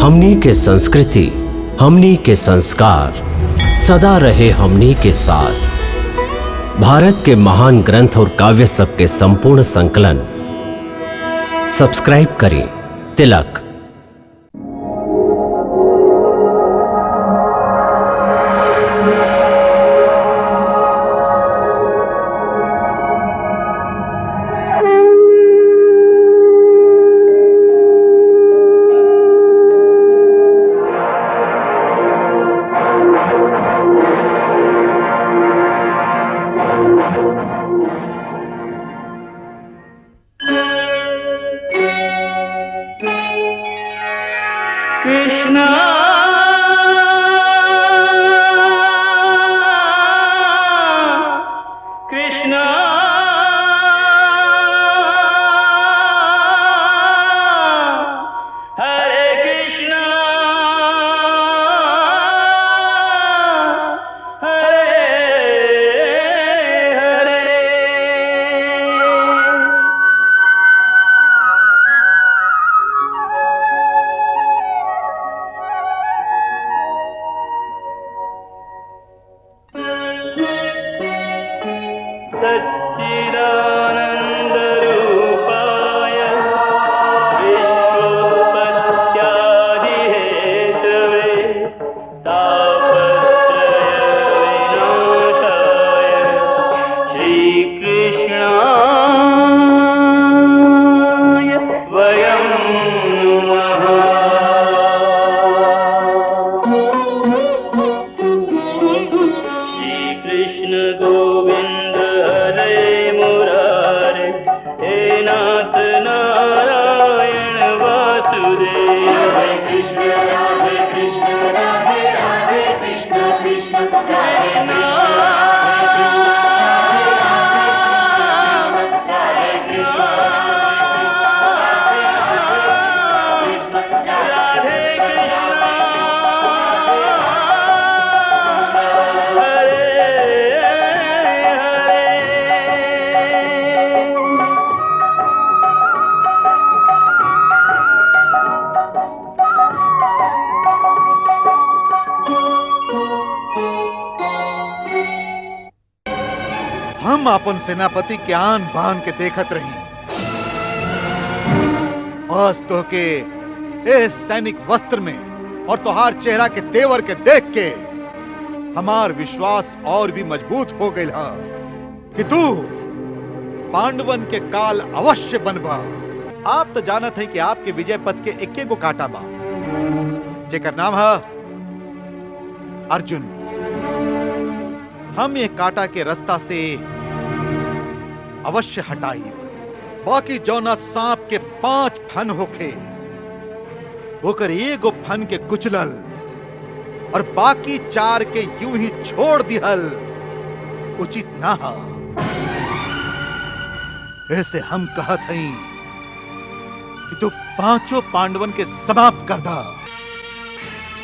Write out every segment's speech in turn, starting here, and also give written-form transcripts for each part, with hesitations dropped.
हमनी के संस्कृति, हमनी के संस्कार सदा रहे हमनी के साथ। भारत के महान ग्रंथ और काव्य सब के संपूर्ण संकलन सब्सक्राइब करें तिलक। कृष्णा कृष्णा हरे कृष्णा हरे हरे। सच्चिदानन्दरूपाय विश्वोत्पत्त्यादिहेतवे तापत्रयविनाशाय श्रीकृष्णाय वयं नमः। श्रीकृष्ण गोविंद हरे मुरारे, हे नाथ नारायण वासुदेव। हरे कृष्ण राधे राधे कृष्ण कृष्ण हरे हम अपन सेनापति के आन बान के देखत रही। आज तो के इस सैनिक वस्त्र में और तोहार चेहरा के तेवर के देख के हमार विश्वास और भी मजबूत हो गई हा कि तू पांडवन के काल अवश्य बनबा। आप तो जानत है कि आपके विजय पथ के इक्के गो काटा बा, जेकर नाम है अर्जुन। हम ये काटा के रास्ता से अवश्य हटाई। बाकी जौना सांप के 5 फन होखे होकर एगो फन के कुचलल और बाकी 4 के यूं ही छोड़ दिहल उचित ना हा। ऐसे हम कहत हई कि तू 5 पांडवन के समाप्त कर दा।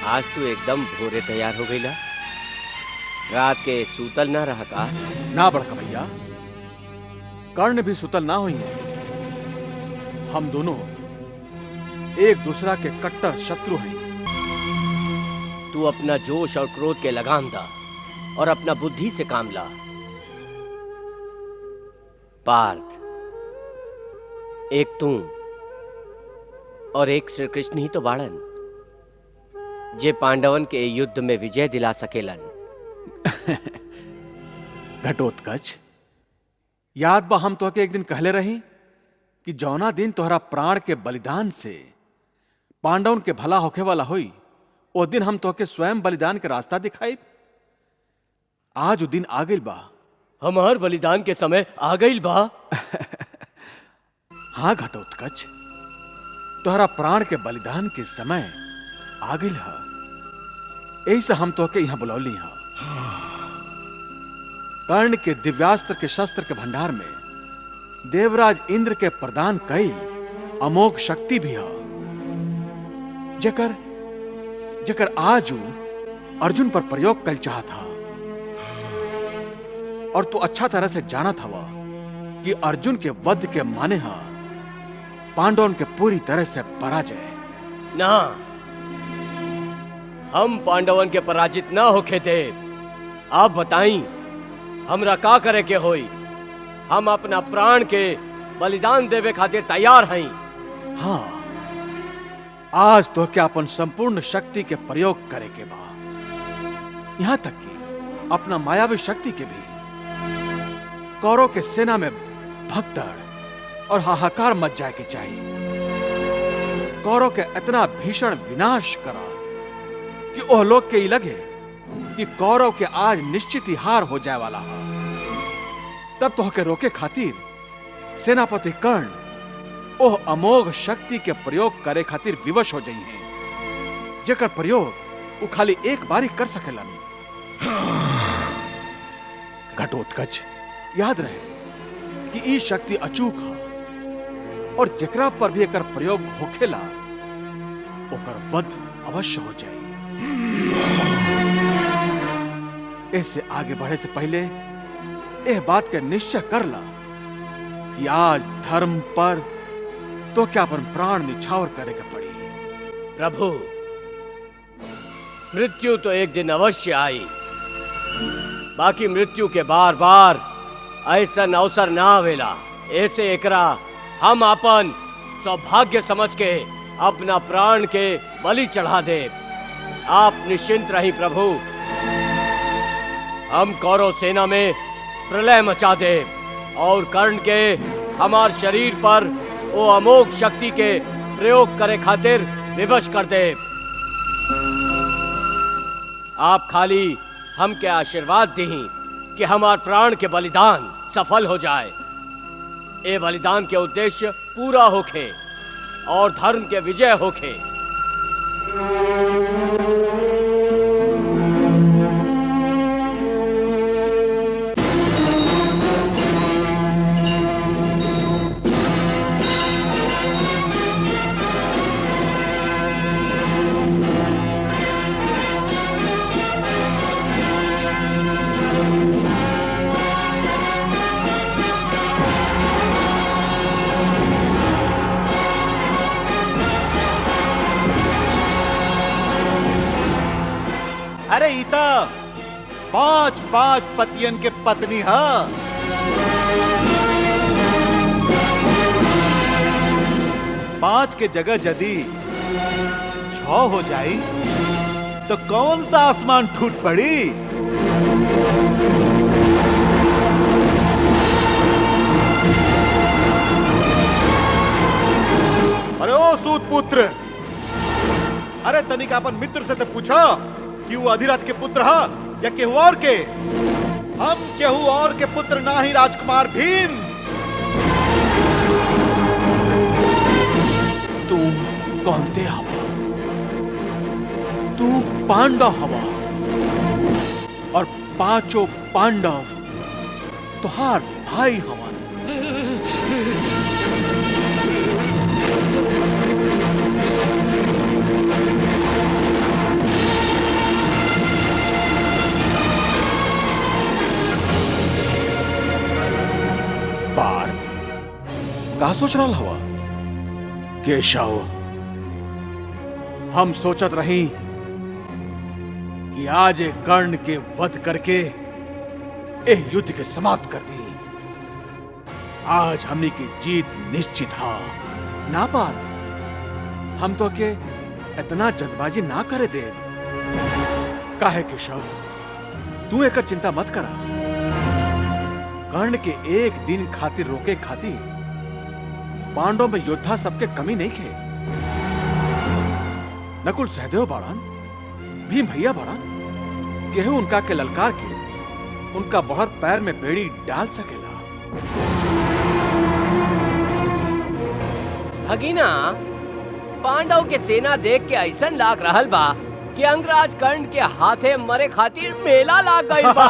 आज तू एकदम भोरे तैयार हो गईला। रात के सूतल ना रहा का? ना बड़का भैया, कर्ण भी सुतल ना हुई है। हम दोनों एक दूसरा के कट्टर शत्रु हैं। तू अपना जोश और क्रोध के लगाम दा और अपना बुद्धि से काम ला। पार्थ, एक तू और एक श्री कृष्ण ही तो बाड़न जे पांडवन के युद्ध में विजय दिला सकेलन। घटोत्कच, याद बा हम तोहके एक दिन कहले रही कि जौना दिन तोहरा प्राण के बलिदान से पांडवन के भला होखे वाला होई, ओ दिन हम तोहके स्वयं बलिदान के रास्ता दिखाई। आज वो दिन आ गइल बा। हमार बलिदान के समय आ गइल बा। हाँ घटोत्कच, तोहरा प्राण के बलिदान के समय आ गइल है। यही से हम तोहके यहां बुलौली हा। कर्ण के दिव्यास्त्र के शस्त्र के भंडार में देवराज इंद्र के प्रदान कई अमोघ शक्ति भी है, जेकर जेकर आज अर्जुन पर प्रयोग कल चाहत था। और तू अच्छा तरह से जाना था कि अर्जुन के वध के माने हा पांडवों के पूरी तरह से पराजय। ना, हम पांडवन के पराजित न होके थे। आप बताई हमरा का करे के होई? हम अपना प्राण के बलिदान देवे खातिर तैयार हई। हाँ, आज तो क्या अपन संपूर्ण शक्ति के प्रयोग करे के बा, यहां तक कि अपना मायावी शक्ति के भी। कौरव के सेना में भगदड़ और हाहाकार मच जाए के चाहिए। कौरव के इतना भीषण विनाश करा कि ओह लोग के ही लगे कि कौरव के आज निश्चित ही हार हो जाए वाला है। तब तो के रोके खातिर सेनापति कर्ण ओह अमोघ शक्ति के प्रयोग करे खातिर विवश हो जाई हैं, जेकर प्रयोग वो खाली एक बार ही कर सकेलन। घटोत्कच, याद रहे कि ई शक्ति अचूक है और जेकरा पर भी एकर प्रयोग होखेला ओकर वध अवश्य हो जाए। इससे आगे बढ़े से पहले यह बात के निश्चय कर ला कि आज धर्म पर तो क्या अपन प्राण निछावर करे के पड़ी। प्रभु, मृत्यु तो एक दिन अवश्य आई, बाकी मृत्यु के बार बार ऐसा अवसर ना आवेला। ऐसे एकरा हम अपन सौभाग्य समझ के अपना प्राण के बलि चढ़ा दे। आप निश्चिंत रही प्रभु, हम कौरव सेना में प्रलय मचा दे और कर्ण के हमार शरीर पर वो अमोघ शक्ति के प्रयोग करे खातिर विवश कर दे। आप खाली हम के आशीर्वाद दी कि हमार प्राण के बलिदान सफल हो जाए, ये बलिदान के उद्देश्य पूरा होखे और धर्म के विजय होखे। अरे ईता 5 पतियन के पत्नी है। पांच के जगह यदि 6 हो जाए तो कौन सा आसमान टूट पड़ी? अरे ओ सूत पुत्र, अरे तनिक अपन मित्र से तो पूछा कि वो अधिरथ के पुत्र है या केहू और के? हम केहू और के पुत्र ना ही राजकुमार भीम। तू कौनते हवा? तू पांडव हवा और 5 पांडव तुहार भाई हवन। पार्थ, का सोच रहा हवा? केशव, हम सोचत रही कि आज एक कर्ण के वध करके एह युद्ध के समाप्त कर दी। आज हमने की जीत निश्चित है ना पार्थ? हम तो के इतना जल्दबाजी ना करे दे। काहे केशव, तू एकर चिंता मत करा। कर्ण के एक दिन खातिर रोके खातिर पांडव में योद्धा सबके कमी नहीं खे। नकुल सहदेव बाड़न, भीम भैया बाड़न, केहू उनका के ललकार के उनका बहुत पैर में बेड़ी डाल सकेला। भगीना, पांडव के सेना देख के ऐसा लाग रहल बा कि अंगराज कर्ण के हाथे मरे खातिर मेला लाग गई बा।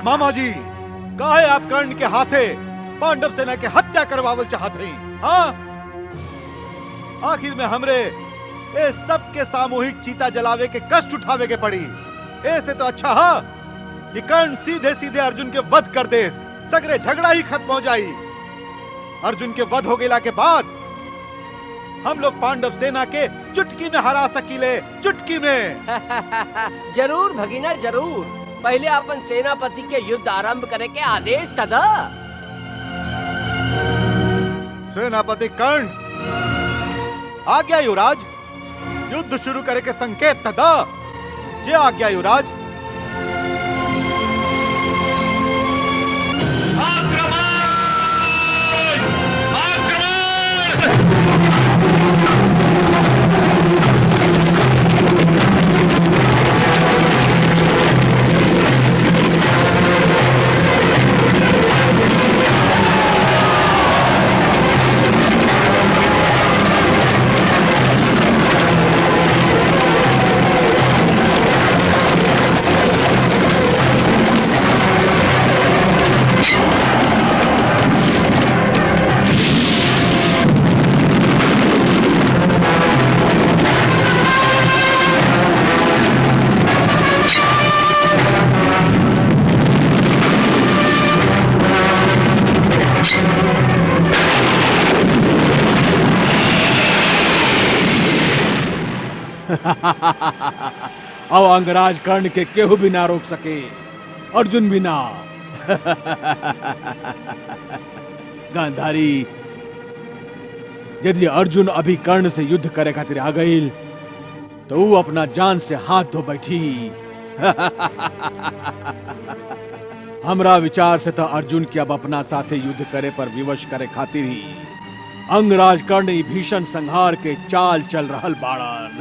मामा जी, काहे आप कर्ण के हाथे पांडव सेना के हत्या करवावल चाहते हैं? हाँ, आखिर में हमरे ए सब के सामूहिक चीता जलावे के कष्ट उठावे के पड़ी। ऐसे तो अच्छा है कि कर्ण सीधे सीधे अर्जुन के वध कर दे, सगरे झगड़ा ही खत्म हो जाई। अर्जुन के वध हो गेला के बाद हम लोग पांडव सेना के चुटकी में हरा सकीले, चुटकी में। जरूर भगिना जरूर। पहले अपन सेनापति के युद्ध आरंभ करे के आदेश तदा। सेनापति कर्ण, आज्ञा युवराज। युद्ध शुरू करे के संकेत तदा। जे आज्ञा युवराज। अब अंगराज कर्ण के केहू भी ना रोक सके, अर्जुन भी ना। गांधारी, यदि अर्जुन अभी कर्ण से युद्ध करे खातिर आ गईल तो वो अपना जान से हाथ धो बैठी। हमरा विचार से तो अर्जुन के अब अपना साथे युद्ध करे पर विवश करे खातिर ही अंगराज कर्ण ई भीषण संहार के चाल चल रहल बाड़न।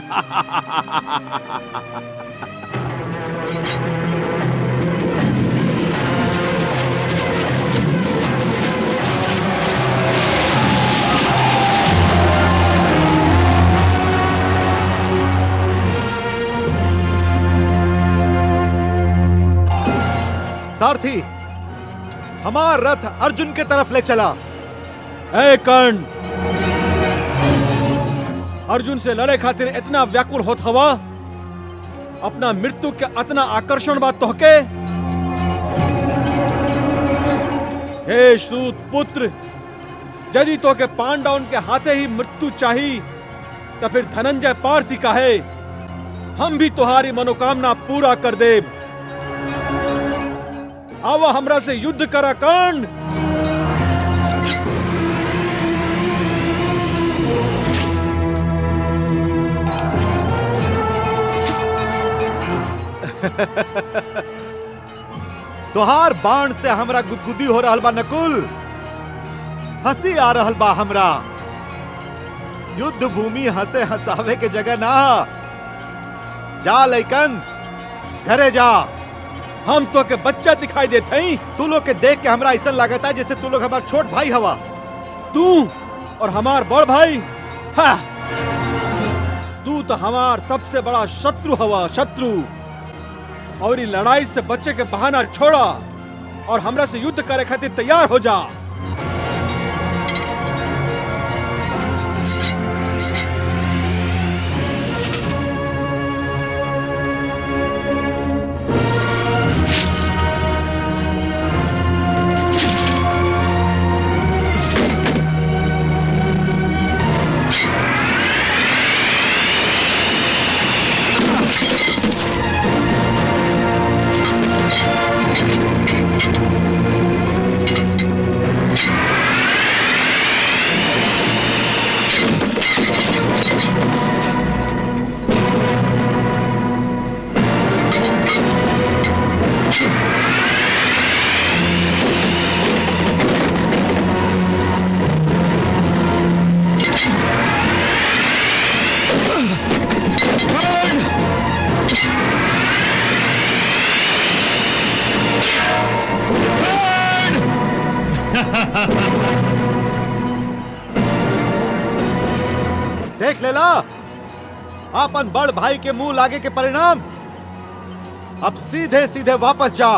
सारथी, हमारा रथ अर्जुन के तरफ ले चला। ए कर्ण, अर्जुन से लड़े खातिर इतना व्याकुल होत हवा? अपना मृत्यु के इतना आकर्षण बात तोहके? हे सूत पुत्र, यदि तोहके पांडवन के हाथे ही मृत्यु चाही तो फिर धनंजय पार्थी का है, हम भी तुम्हारी मनोकामना पूरा कर देब। आवा हमरा से युद्ध करा कर्ण। तोहार बाण से हमरा गुदगुदी हो रहल बा नकुल, हंसी आ रहल बा हमरा। युद्ध भूमि हंसे हंसावे के जगह ना। जा लइकन, घरे जा। हम तो के बच्चा दिखाई देते हैं। तू लोग के देख के हमरा ऐसा लगता है जैसे तू लोग हमार छोट भाई हवा। तू और हमार बड़ भाई? हाँ, तू तो हमार सबसे बड़ा शत्रु हवा, शत्रु। और ये लड़ाई से बच्चे के बहाना छोड़ा और हमरा से युद्ध करे खातिर तैयार हो जा। देख लेला आपन बड़ भाई के मुंह लागे के परिणाम। अब सीधे सीधे वापस जा,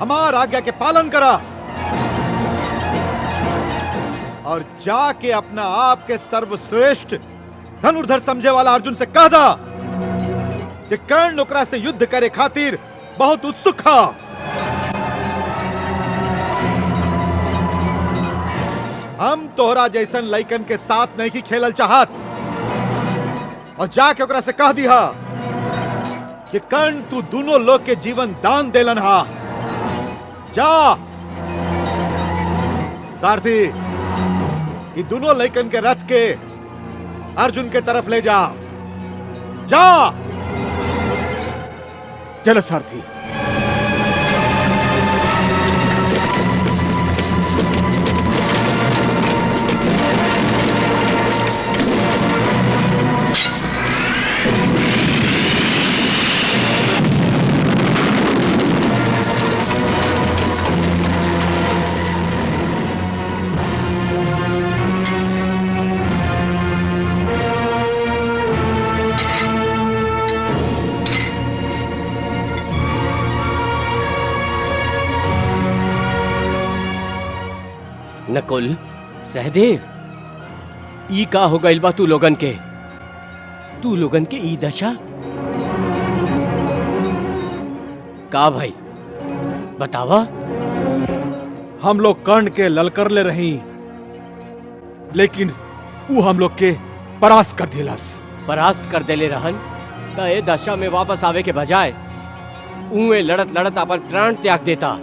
हमार आज्ञा के पालन करा और जाके अपना आप के सर्वश्रेष्ठ धनुर्धर समझे वाला अर्जुन से कह दा कि कर्ण ओकरा से युद्ध करे खातिर बहुत उत्सुक है। हम तोहरा जैसन लइकन के साथ नहीं की खेलल चाहत। और जाके ओकरा से कह दिया कि कर्ण तू दोनों लोग के जीवन दान देलन हा। जा सारथी, ये दोनों लइकन के रथ के अर्जुन के तरफ ले जा। जा चलो सारथी। नकुल, सहदेव, ई का हो गइल बा तू लोगन के ई दशा का भाई बतावा। हम लोग कर्ण के ललकर ले रही, लेकिन वो हम लोग के परास्त कर दिलस। परास्त कर देले रहन त ए दशा में वापस आवे के बजाय उहे लड़त लड़त अपन प्राण त्याग देता।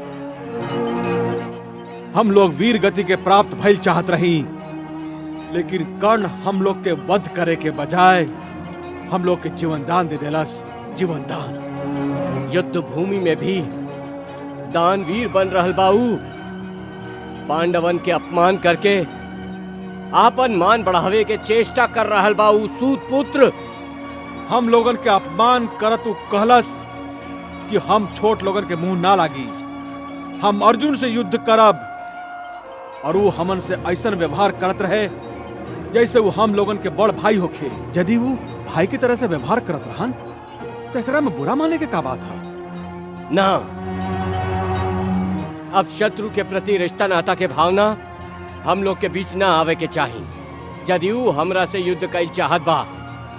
हम लोग वीर गति के प्राप्त भइल चाहत रही, लेकिन कर्ण हम लोग के वध करे के बजाय हम लोग के जीवन दान दे देलस। जीवन दान। युद्ध भूमि में भी दानवीर बन रहल बाऊ। पांडवन के अपमान करके आपन मान बढ़ावे के चेष्टा कर रहल बाऊ सूत पुत्र। हम लोगन के अपमान करत उ कहलस कि हम छोट लोगन के मुंह ना लागी, हम अर्जुन से युद्ध करब। और वो हमन से ऐसा व्यवहार करत रहे जैसे वो हम लोगन के बड़ भाई होखे। यदि वो भाई की तरह से व्यवहार करत रहन तो एकरा में बुरा माने के का बात है? ना, अब शत्रु के प्रति रिश्ता नाता के भावना हम लोग के बीच ना आवे के चाही। यदि वो हमरा से युद्ध कईल चाहत बा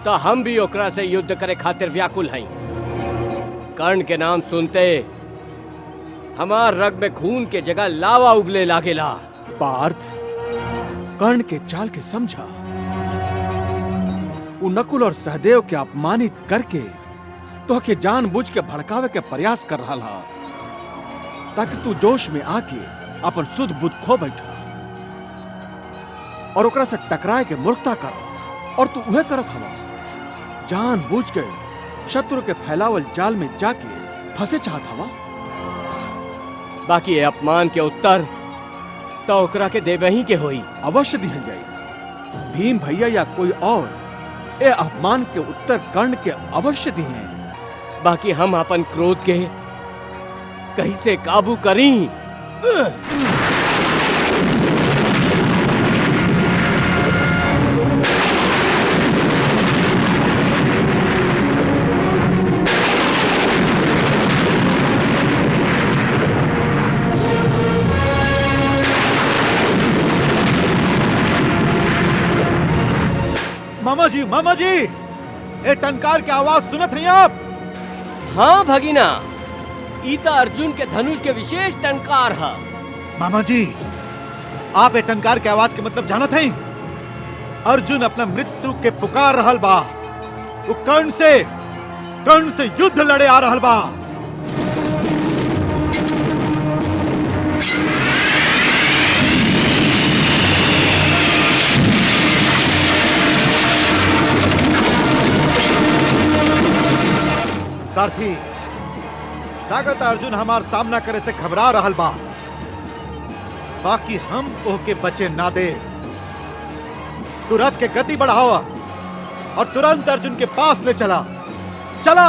तो हम भी ओकरा से युद्ध करे खातिर व्याकुल हई। कर्ण के नाम सुनते हमार रग में खून के जगह लावा उबले लागेला। पार्थ, कर्ण के चाल के समझा। वो नकुल और सहदेव के अपमानित करके तो के जानबूझ के भड़कावे के प्रयास कर रहा हा, ताकि तू जोश में आके अपन सुध बुद्ध खो बैठा और ओकरा से टकराए के मूर्खता कर। और तू उहे करत हवा, जानबूझ के शत्रु के फैलावल जाल में जाके फंसे चाहत हवा। बाकी ये अपमान के उत्तर तो ओकरा के देवे ही के होई। अवश्य दिहल जाई। भीम भैया या कोई और ए अपमान के उत्तर कर्ण के अवश्य दिए। बाकी हम अपन क्रोध के कैसे काबू करी? मामा जी, ए टंकार की आवाज सुनत हैं आप? हाँ भगिना, ईता अर्जुन के धनुष के विशेष टंकार है। मामा जी, आप ए टंकार के आवाज के मतलब जानत हैं? अर्जुन अपना मृत्यु के पुकार रहल बा। वो कर्ण से युद्ध लड़े आ रहल बा। सारथी, ताकत अर्जुन हमार सामना करे से घबरा रहल बा, बाकी हम ओके बचे ना दे। तू रथ के गति बढ़ाओ और तुरंत अर्जुन के पास ले चला। चला।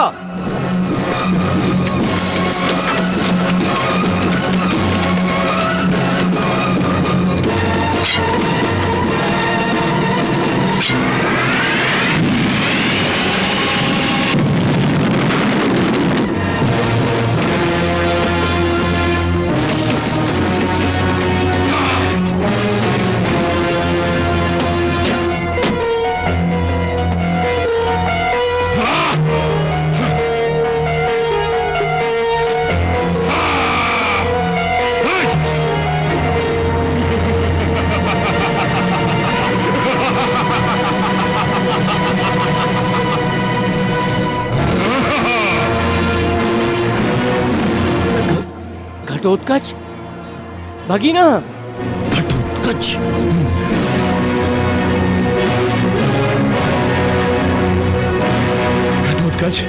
घटोत्कच भगीना। घटोत्कच। घटोत्कच,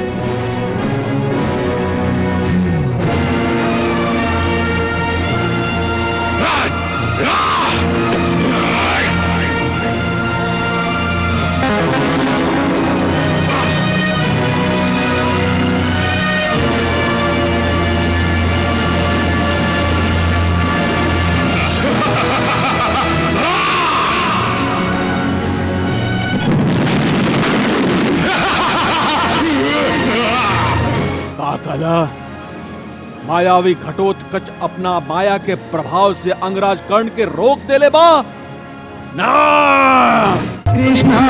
काकला, मायावी घटोत्कच अपना माया के प्रभाव से अंगराज कर्ण के रोक दे ले बा ना। कृष्णा